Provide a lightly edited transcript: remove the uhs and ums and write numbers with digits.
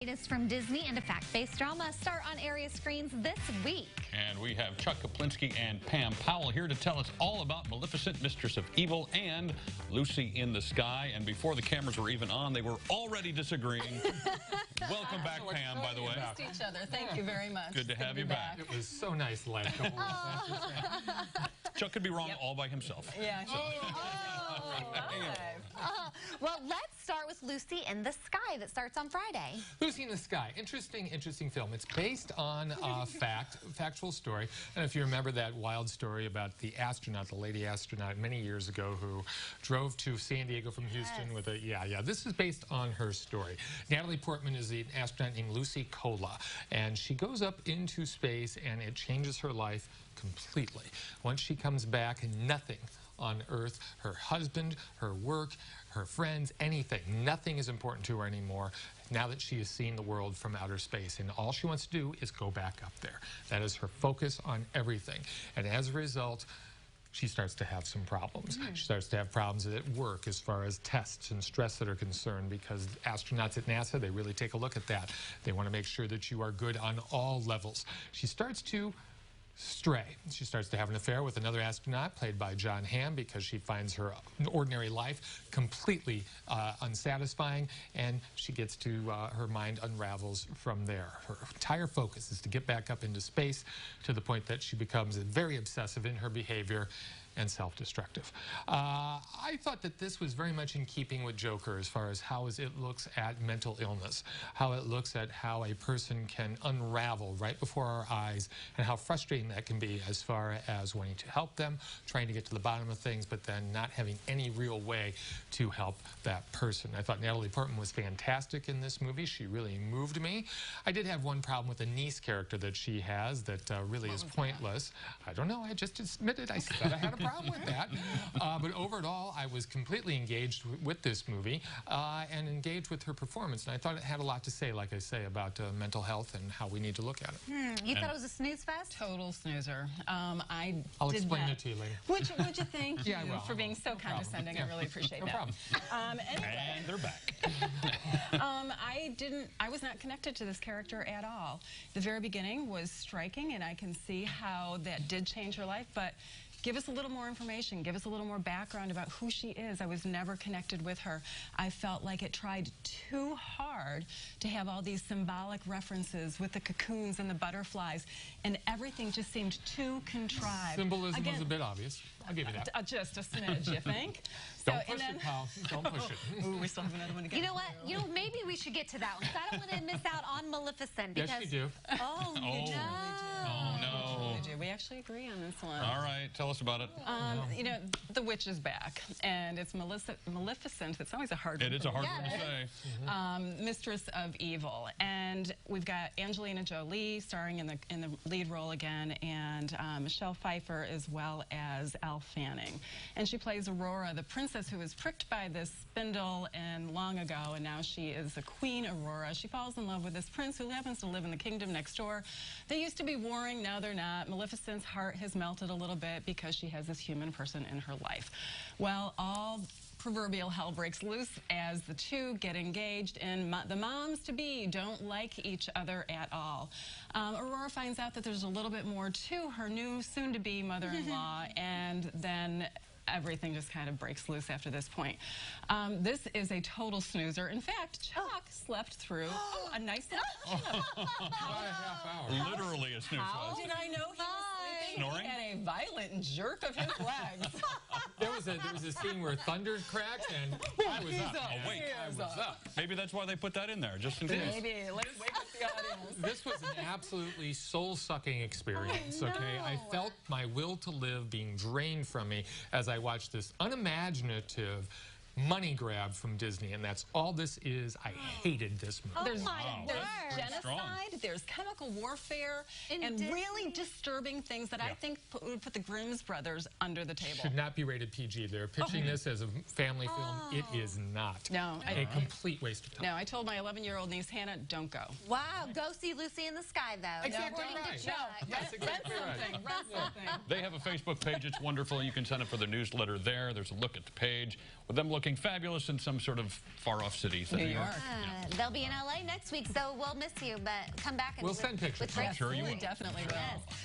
Latest from Disney and a fact-based drama start on area screens this week. And we have Chuck Kaplinski and Pam Powell here to tell us all about Maleficent, Mistress of Evil, and Lucy in the Sky. And before the cameras were even on, they were already disagreeing. Welcome back, Pam, by the way. We missed each other. Thank you very much. Good to have you back. It was so nice the last couple weeks. Chuck could be wrong all by himself. Yeah. Well, let's start with Lucy in the Sky that starts on Friday. Lucy in the Sky. Interesting film. It's based on a factual story. And if you remember that wild story about the astronaut, the lady astronaut many years ago who drove to San Diego from Houston with a, this is based on her story. Natalie Portman is an astronaut named Lucy Cola. And she goes up into space and it changes her life completely. Once she comes back, nothing on Earth, her husband, her work, her friends, anything, nothing is important to her anymore now that she has seen the world from outer space. And all she wants to do is go back up there. That is her focus on everything. And as a result, she starts to have some problems. She starts to have problems at work as far as tests and stress that are concerned, because astronauts at NASA, they really take a look at that. They want to make sure that you are good on all levels. She starts to stray. She starts to have an affair with another astronaut played by John Hamm because she finds her ordinary life completely unsatisfying, and she gets to, her mind unravels from there. Her entire focus is to get back up into space, to the point that she becomes very obsessive in her behavior and self-destructive. I thought that this was very much in keeping with Joker as far as how it looks at mental illness, how it looks at how a person can unravel right before our eyes, and how frustrating that can be as far as wanting to help them, trying to get to the bottom of things, but then not having any real way to help that person. I thought Natalie Portman was fantastic in this movie. She really moved me. I did have one problem with the niece character that she has that really is pointless. I don't know. I just admitted I said I had a problem with that. But overall, I was completely engaged with this movie and engaged with her performance. And I thought it had a lot to say, like I say, about mental health and how we need to look at it. You thought it was a snooze fest? Total snoozer. I'll explain it to you later. Would you thank you for being so problem. condescending? I really appreciate that. Problem. Anyway, And they're back. I was not connected to this character at all. The very beginning was striking, and I can see how that did change her life, but give us a little more information. Give us a little more background about who she is. I was never connected with her. I felt like it tried too hard to have all these symbolic references with the cocoons and the butterflies, and everything just seemed too contrived. Symbolism was a bit obvious. I'll give you that. Just a smidge, you think? Don't push it, pal. Don't push it. Ooh, we still have another one to get. You know what? Maybe we should get to that one, because I don't want to miss out on Maleficent. Because, yes, you do. Oh, no. Oh, no. We actually agree on this one. All right, tell us about it. You know, the witch is back, and it's Maleficent. It's always a hard one. It is a hard one to say. Mistress of Evil, and we've got Angelina Jolie starring in the lead role again, and Michelle Pfeiffer, as well as Elle Fanning, and she plays Aurora, the princess who was pricked by this spindle and long ago, and now she is the Queen Aurora. She falls in love with this prince who happens to live in the kingdom next door. They used to be warring, now they're not. Maleficent's heart has melted a little bit because she has this human person in her life. Well, all proverbial hell breaks loose as the two get engaged, and the moms-to-be don't like each other at all. Aurora finds out that there's a little bit more to her new soon-to-be mother-in-law, and then everything just kind of breaks loose after this point. This is a total snoozer. In fact, Chuck slept through a nice little Literally a snooze How fest. did I know he was sleeping? Snoring? He had a violent jerk of his legs. There was a scene where thunder cracked, and I was up. Awake. I was up. Maybe that's why they put that in there, just in case. Maybe. Let's wake up the audience. This was an absolutely soul-sucking experience, okay? I felt my will to live being drained from me as I watched this unimaginative money grab from Disney, and that's all this is. I hated this movie. There's word. genocide, there's chemical warfare, and really disturbing things that I think would put the Grimm's brothers under the table. Should not be rated PG. They're pitching this as a family film. It is not. No. A complete waste of time. No, I told my 11-year-old niece, Hannah, don't go. Wow, go see Lucy in the Sky, though. Exactly According to right. Chuck. That's exactly right. Rent something. They have a Facebook page. It's wonderful. You can sign up for their newsletter there. There's a look at the page with them looking looking fabulous in some sort of far-off city. New York. They'll be in LA next week, so we'll miss you, but come back and We'll send pictures. with great I'm sure you food. will. Definitely will. Yes.